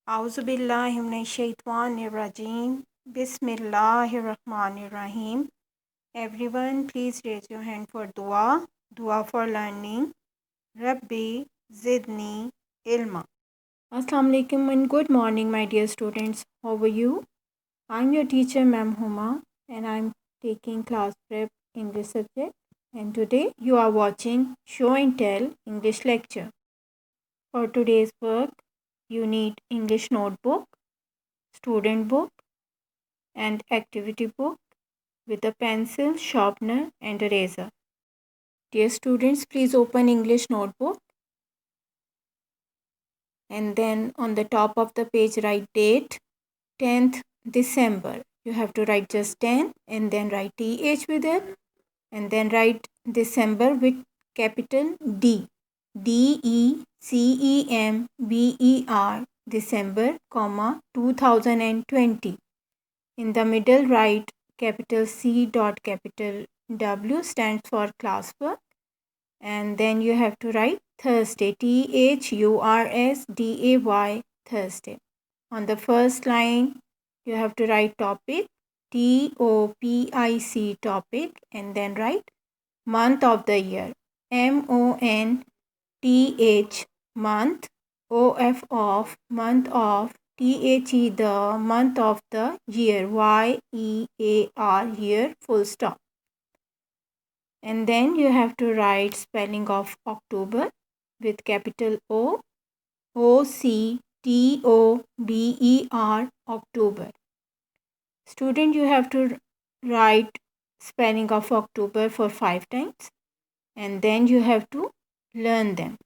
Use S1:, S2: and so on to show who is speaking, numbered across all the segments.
S1: Auzubillahiminash-shaytanir-rajim. Bismillahir-rahmanir-rahim. Everyone, please raise your hand for dua. Dua for learning. Rabbi Zidni Ilma. Assalamu alaikum and good morning, my dear students. How are you? I'm your teacher, Ma'am Huma, and I'm taking class prep English subject. And today you are watching Show and Tell English lecture. For today's work, you need English notebook, student book, and activity book with a pencil, sharpener, and eraser. Dear students, please open English notebook and then on the top of the page write date 10th December. You have to write just 10 and then write TH with it and then write December with capital D. DECEMBER December, 2020. In the middle write capital C dot capital W stands for classwork and then you have to write Thursday THURSDAY Thursday. On the first line you have to write topic TOPIC topic and then write month of the year MONTH month of month of THE the month of the year YEAR year full stop. And then you have to write spelling of October with capital OCTOBER October. Student, you have to write spelling of October for 5 times and then you have to learn them.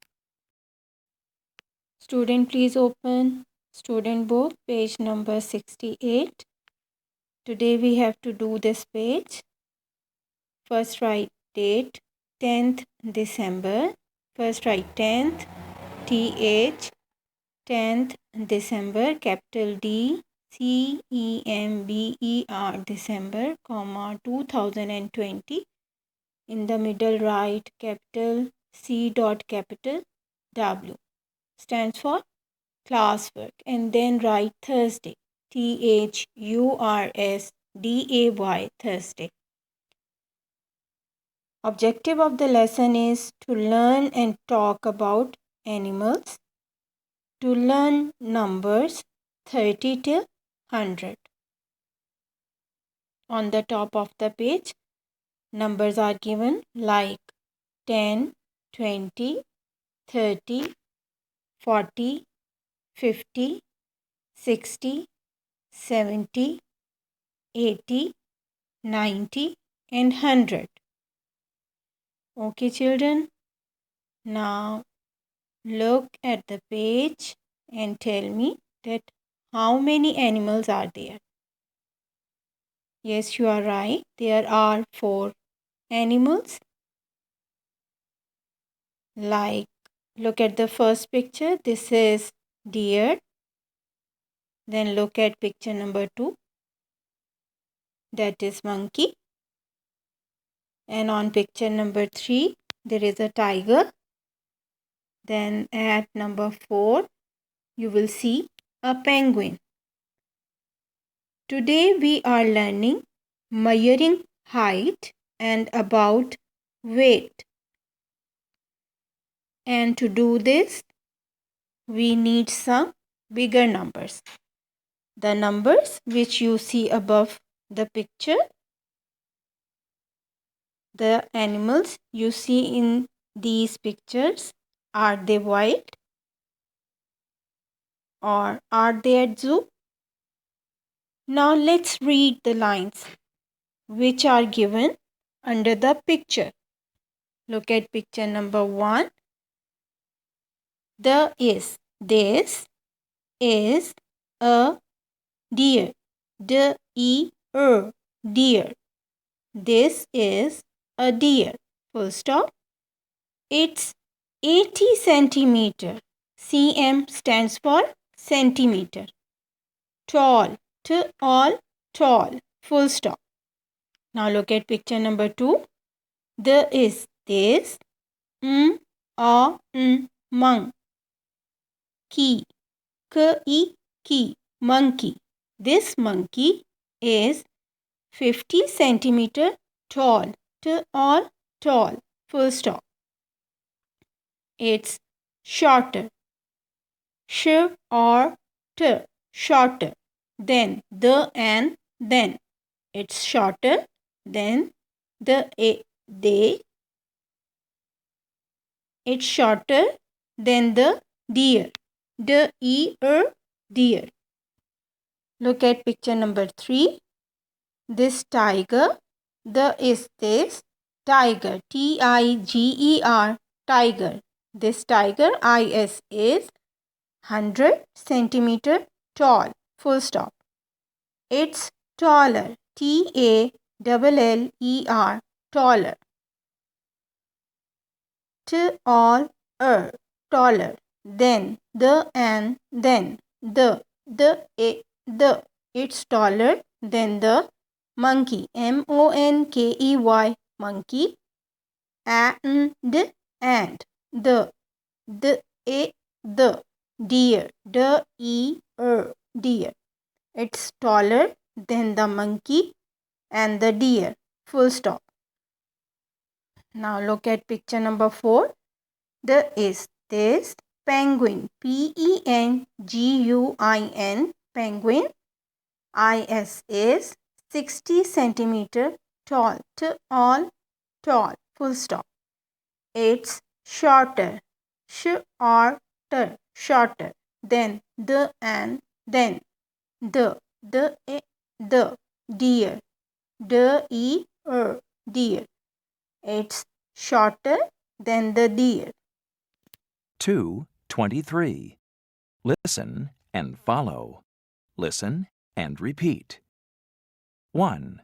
S1: Student, please open student book page number 68. Today we have to do this page. First write date 10th December. First write 10th TH 10th December capital DECEMBER December, 2020. In the middle write capital C dot capital W stands for classwork and then write Thursday THURSDAY Thursday. Objective of the lesson is to learn and talk about animals, to learn numbers 30 till 100. On the top of the page, numbers are given like 10, 20, 30, 40, 50, 60, 70, 80, 90 and 100. Okay children, now look at the page and tell me that how many animals are there. Yes, you are right. There are 4 animals. Like, look at the first picture. This is deer. Then look at picture number 2. That is monkey. And on picture number 3, there is a tiger. Then at number 4, you will see a penguin. Today we are learning measuring height and about weight. And to do this, we need some bigger numbers. The numbers which you see above the picture, the animals you see in these pictures, are they wild or are they at zoo? Now let's read the lines which are given under the picture. Look at picture number 1. This is a deer. D-E-R, deer. This is a deer. Full stop. It's 80 centimeter. cm stands for centimeter. Tall. T-all, tall. Full stop. Now look at picture number 2. This. Mung. Key. K-E, monkey. This monkey is 50 centimeter tall. All tall. Full stop. It's shorter. Sh or t. Shorter. Then the and then. It's shorter than the a they. It's shorter than the deer. Deer. Look at picture number 3. This tiger. The is this tiger. Tiger. Tiger. This tiger is 100 centimeter tall. Full stop. It's taller. Taller. Taller. Taller. Then the and then the it's taller than the monkey. Monkey. Monkey. And the deer. Deer. It's taller than the monkey and the deer. Full stop. Now look at picture number 4. The is this penguin. Penguin. Penguin. Is 60 centimeter tall. Tall. Full stop. It's shorter. Shorter. Then the and then the deer. Deer. It's shorter than the deer.
S2: 2:23. Listen and follow. Listen and repeat. 1,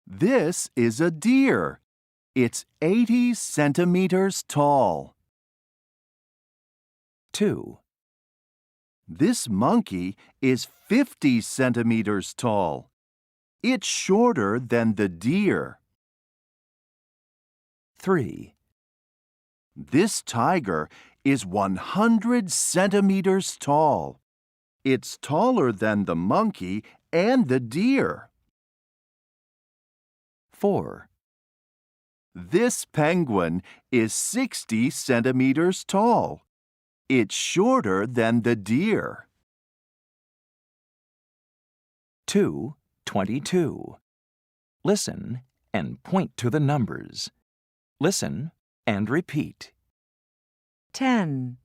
S3: This is a deer. It's 80 centimeters tall.
S2: 2,
S3: This monkey is 50 centimeters tall. It's shorter than the deer.
S2: 3,
S3: This tiger is 100 centimeters tall. It's taller than the monkey and the deer.
S2: 4,
S3: This penguin is 60 centimeters tall. It's shorter than the deer.
S2: 2:22. Listen and point to the numbers. Listen and repeat.
S4: 10,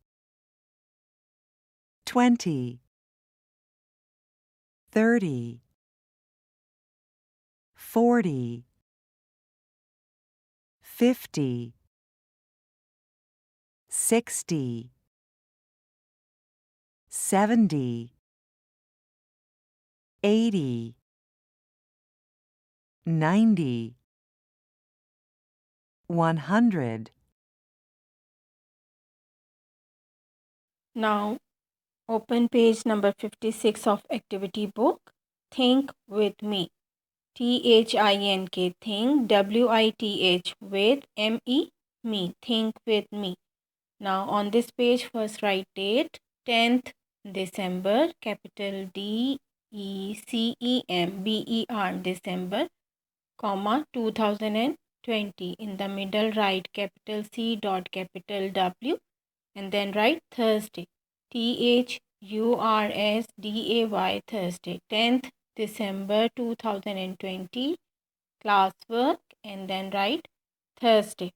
S4: 20, 30, 40, 50, 60, 70, 80, 90, 100.
S1: Now open page number 56 of activity book. Think with me. Think. Think. WITH with ME. Me. Think with me. Now on this page first write date 10th December, capital DECEMBER, December, comma 2020. In the middle write capital C dot capital W and then write Thursday. THURSDAY, Thursday, 10th December 2020. Classwork and then write Thursday.